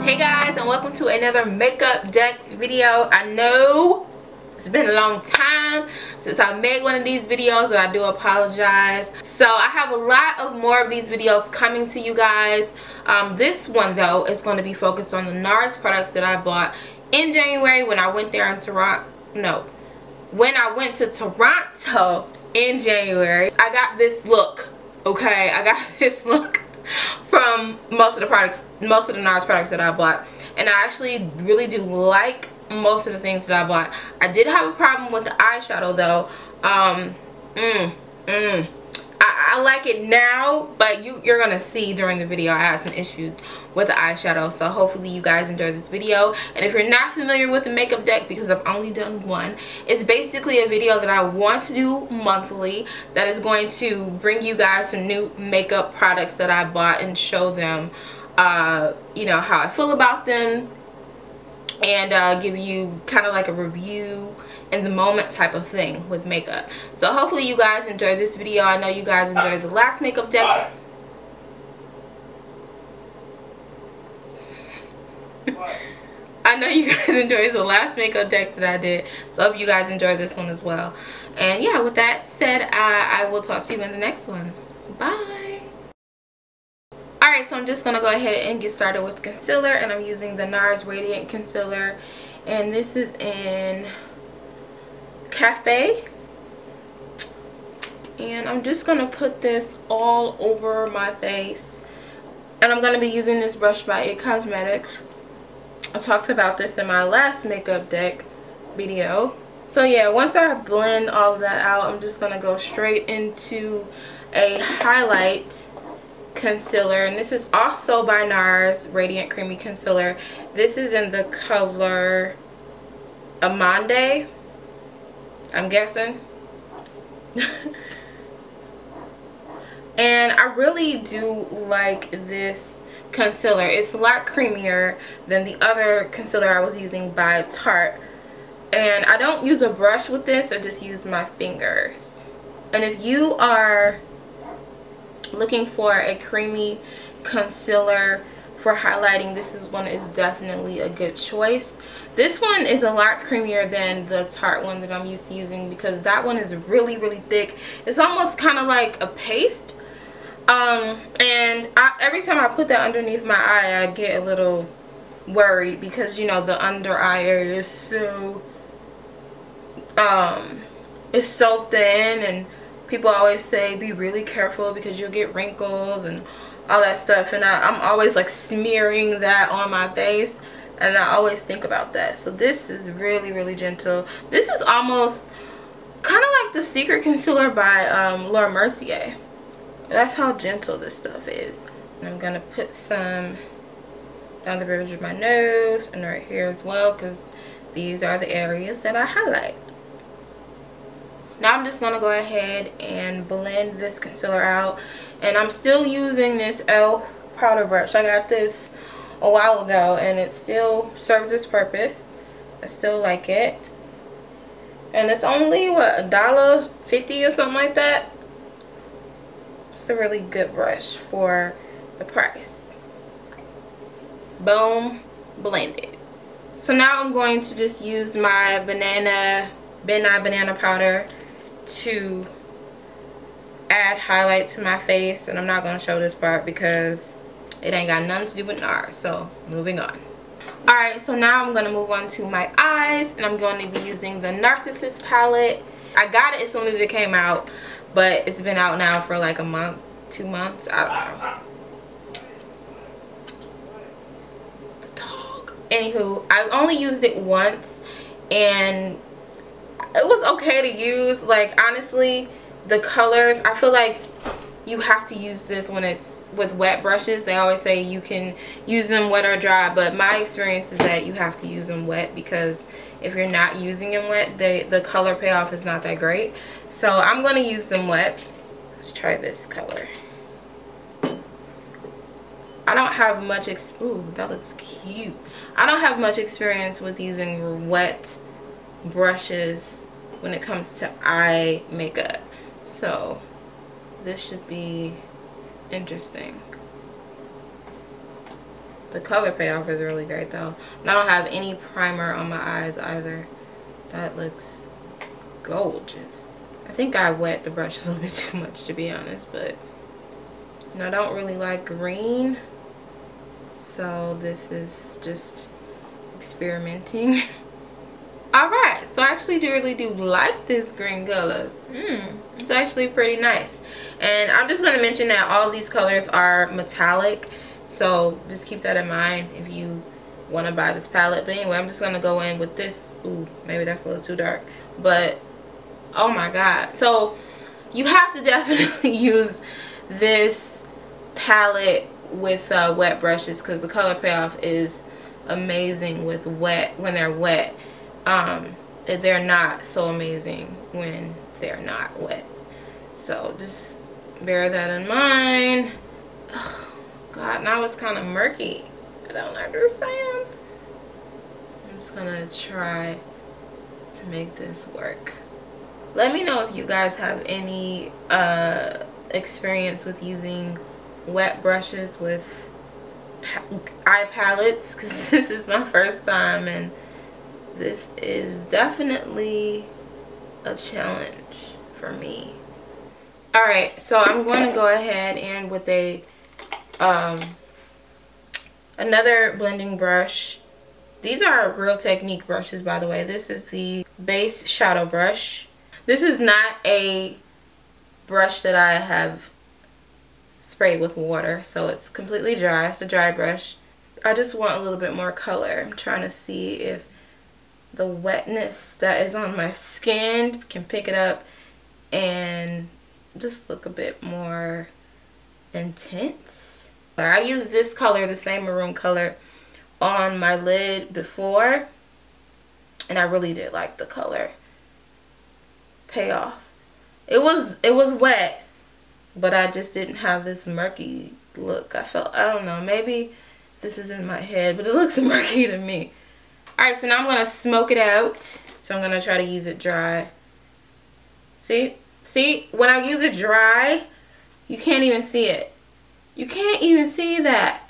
Hey guys, and welcome to another makeup deck video. I know it's been a long time since I made one of these videos, and I do apologize. So I have a lot of more of these videos coming to you guys. This one though is going to be focused on the NARS products that I bought in January when I went there in Toronto. No, when I went to Toronto in January. I got this look, okay? I got this look from most of the NARS products that I bought, and I actually really do like most of the things that I bought. I did have a problem with the eyeshadow though. I like it now, but you're gonna see during the video I had some issues with the eyeshadow. So hopefully you guys enjoy this video. And if you're not familiar with the makeup deck, because I've only done one, it's basically a video that I want to do monthly that is going to bring you guys some new makeup products that I bought and show them you know, how I feel about them, and give you kind of like a review in the moment type of thing with makeup. So hopefully you guys enjoy this video. I know you guys enjoyed the last makeup deck. I know you guys enjoyed the last makeup deck that I did, so I hope you guys enjoy this one as well. And yeah, with that said, I will talk to you in the next one. Bye. Alright, so I'm just going to go ahead and get started with concealer, and I'm using the NARS Radiant Concealer, and this is in Cafe. And I'm just going to put this all over my face, and I'm going to be using this brush by It Cosmetics. I talked about this in my last makeup deck video. So yeah, once I blend all of that out, I'm just going to go straight into a highlight concealer, and this is also by NARS Radiant Creamy Concealer. This is in the color Amande, I'm guessing. And I really do like this concealer. It's a lot creamier than the other concealer I was using by Tarte, and I don't use a brush with this, I just use my fingers. And if you are looking for a creamy concealer for highlighting, this one is definitely a good choice. This one is a lot creamier than the Tarte one that I'm used to using, because that one is really thick. It's almost kind of like a paste. And every time I put that underneath my eye, I get a little worried, because you know the under eye area is so it's so thin, and people always say be really careful because you'll get wrinkles and all that stuff, and I'm always like smearing that on my face, and I always think about that. So this is really gentle. This is almost kind of like the Secret Concealer by Laura Mercier. That's how gentle this stuff is. And I'm gonna put some down the bridge of my nose and right here as well, because these are the areas that I highlight. Now I'm just going to go ahead and blend this concealer out, and I'm still using this e.l.f. powder brush. I got this a while ago, and it still serves its purpose. I still like it, and it's only what, $1.50 or something like that. It's a really good brush for the price. Boom, blended. So now I'm going to just use my banana powder to add highlight to my face, and I'm not going to show this part because it ain't got nothing to do with NARS. So moving on. Alright, so now I'm going to move on to my eyes, and I'm going to be using the Narcissist palette. I got it as soon as it came out, but it's been out now for like a month, 2 months, I don't know. The dog. Anywho, I've only used it once, and it was okay to use. Like, honestly, the colors, I feel like you have to use this when it's with wet brushes. They always say you can use them wet or dry, but my experience is that you have to use them wet, because if you're not using them wet, the color payoff is not that great. So I'm going to use them wet. Let's try this color. I don't have much ooh, that looks cute. I don't have much experience with using wet brushes when it comes to eye makeup, so this should be interesting. The color payoff is really great though. And I don't have any primer on my eyes either. That looks gorgeous. I think I wet the brush a little bit too much, to be honest, but I don't really like green, so this is just experimenting. Alright, so I actually really do like this green color. It's actually pretty nice. And I'm just going to mention that all these colors are metallic, so just keep that in mind if you want to buy this palette. But anyway, I'm just going to go in with this. Ooh, maybe that's a little too dark, but oh my god. So you have to definitely use this palette with wet brushes, because the color payoff is amazing with wet, when they're wet. They're not so amazing when they're not wet, so just bear that in mind. Ugh, god, now it's kind of murky. I don't understand. I'm just gonna try to make this work. Let me know if you guys have any experience with using wet brushes with eye palettes, because this is my first time and this is definitely a challenge for me. Alright, so I'm going to go ahead and with a another blending brush. These are Real Technique brushes, by the way. This is the base shadow brush. This is not a brush that I have sprayed with water, so it's completely dry. It's a dry brush. I just want a little bit more color. I'm trying to see if the wetness that is on my skin can pick it up and just look a bit more intense. I used this color, the same maroon color, on my lid before, and I really did like the color payoff. It was wet, but I just didn't have this murky look. I don't know, maybe this is in my head, but it looks murky to me. Alright, so now I'm going to smoke it out. So I'm going to try to use it dry. See, when I use it dry, you can't even see it. You can't even see that.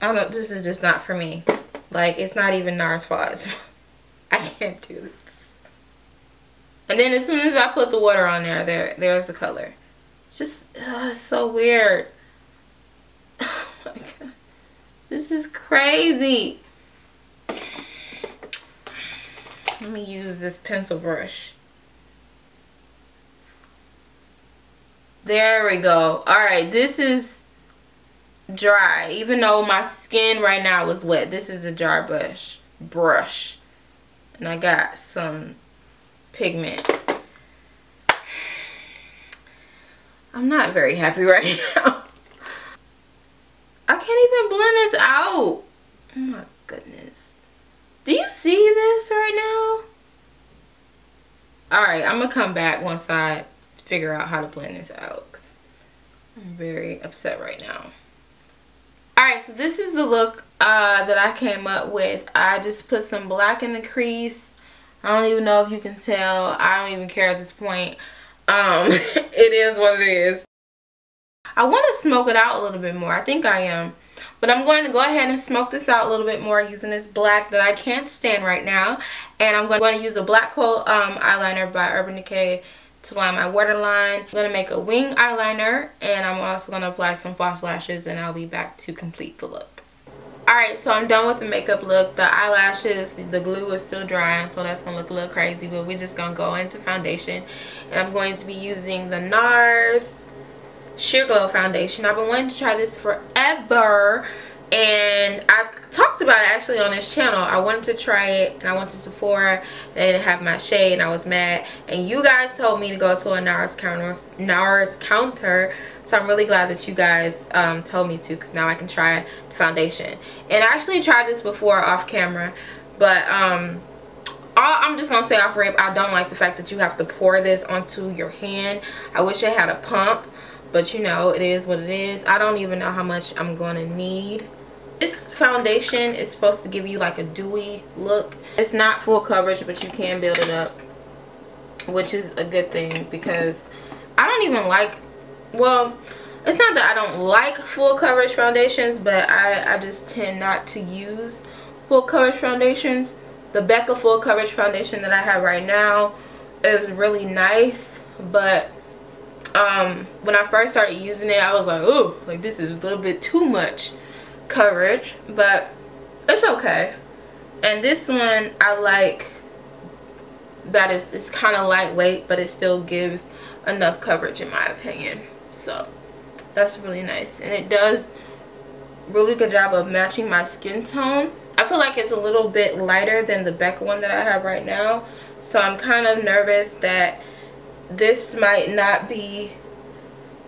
I don't know, this is just not for me. Like, it's not even NARS fault. I can't do this. And then as soon as I put the water on there's the color. It's just, it's so weird. Oh my god. This is crazy. Let me use this pencil brush. There we go. Alright, this is dry. Even though my skin right now is wet, this is a dry brush. And I got some pigment. I'm not very happy right now. I can't even blend this out. Oh my goodness. Do you see this right now? Alright, I'm gonna come back once I figure out how to blend this out, 'cause I'm very upset right now. Alright, so this is the look that I came up with. I just put some black in the crease. I don't even know if you can tell. I don't even care at this point. It is what it is. I want to smoke it out a little bit more. I think I am. But I'm going to go ahead and smoke this out a little bit more using this black that I can't stand right now. And I'm going to use a black coat eyeliner by Urban Decay to line my waterline. I'm going to make a wing eyeliner, and I'm also going to apply some false lashes, and I'll be back to complete the look. Alright, so I'm done with the makeup look. The eyelashes, the glue is still drying, so that's going to look a little crazy, but we're just going to go into foundation. And I'm going to be using the NARS Sheer Glow foundation. I've been wanting to try this forever, and I talked about it actually on this channel. I wanted to try it, and I went to Sephora. They didn't have my shade, and I was mad. And you guys told me to go to a NARS counter, so I'm really glad that you guys told me to, because now I can try the foundation. And I actually tried this before off camera, but I'm just gonna say off rip, I don't like the fact that you have to pour this onto your hand. I wish it had a pump, but you know, it is what it is. I don't even know how much I'm gonna need. This foundation is supposed to give you like a dewy look. It's not full coverage, but you can build it up, which is a good thing, because I don't even like, well, it's not that I don't like full coverage foundations, but I just tend not to use full coverage foundations. The Becca full coverage foundation that I have right now is really nice, but when I first started using it, I was like, ooh, like this is a little bit too much coverage, but it's okay. And this one I like that it's kind of lightweight, but it still gives enough coverage in my opinion. So that's really nice, and it does really good job of matching my skin tone. I feel like it's a little bit lighter than the Becca one that I have right now, so I'm kind of nervous that this might not be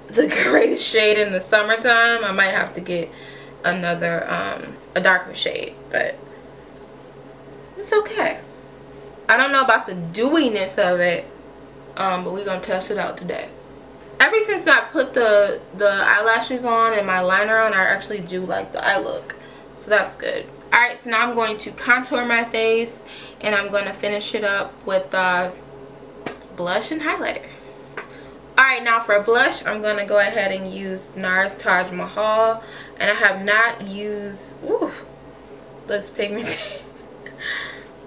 the greatest shade in the summertime. I might have to get another a darker shade, but it's okay. I don't know about the dewiness of it, but we're gonna test it out today. Ever since I put the eyelashes on and my liner on, I actually do like the eye look, so that's good. Alright, so now I'm going to contour my face, and I'm going to finish it up with blush and highlighter. Alright, now for blush, I'm going to go ahead and use NARS Taj Mahal, and I have not used, looks pigmented.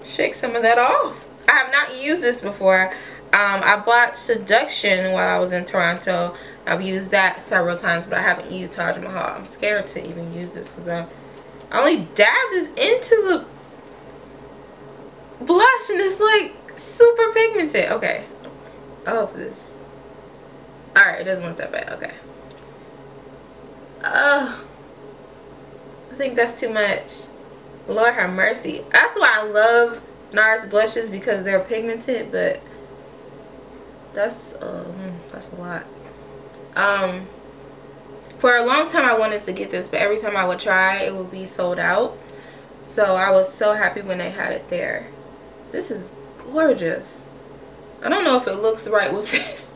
Shake some of that off. I have not used this before. I bought Seduction while I was in Toronto. I've used that several times, but I haven't used Taj Mahal. I'm scared to even use this because I only dabbed this into the blush and it's like super pigmented. Okay. I hope this. Alright, it doesn't look that bad. Okay. I think that's too much. Lord have mercy. That's why I love NARS blushes, because they're pigmented, but that's a lot. For a long time I wanted to get this, but every time I would try, it would be sold out. So I was so happy when they had it there. This is gorgeous. I don't know if it looks right with this.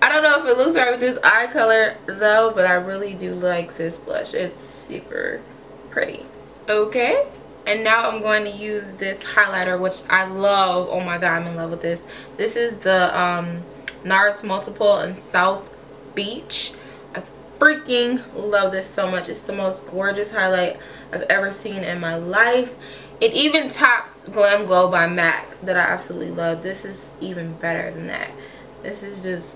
I don't know if it looks right with this eye color though, but I really do like this blush. It's super pretty. Okay, and now I'm going to use this highlighter, which I love. Oh my god, I'm in love with this. This is the NARS Multiple in South Beach. I freaking love this so much. It's the most gorgeous highlight I've ever seen in my life. It even tops Glam Glow by MAC that I absolutely love. This is even better than that. This is just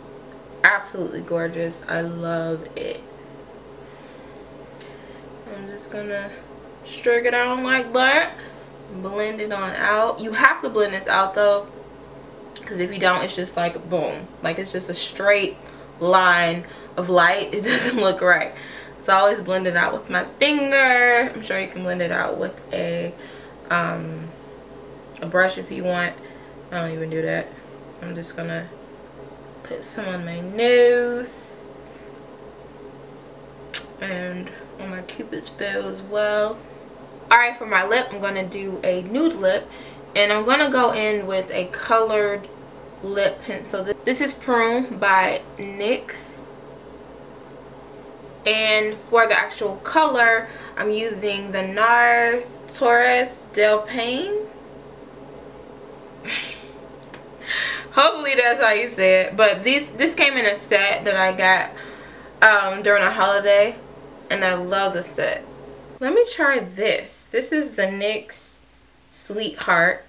absolutely gorgeous. I love it. I'm just gonna streak it on like that, blend it on out. You have to blend this out though, because if you don't, it's just like boom, like it's just a straight line of light. It doesn't look right. So I always blend it out with my finger. I'm sure you can blend it out with a brush if you want. I don't even do that. I'm just gonna put some on my nose and on my cupid's bow as well. Alright, for my lip, I'm going to do a nude lip, and I'm going to go in with a colored lip pencil. This is Prune by NYX, and for the actual color, I'm using the NARS Torres Del Pain. Hopefully that's how you say it, but this came in a set that I got during a holiday, and I love the set. Let me try this. This is the NYX Sweetheart.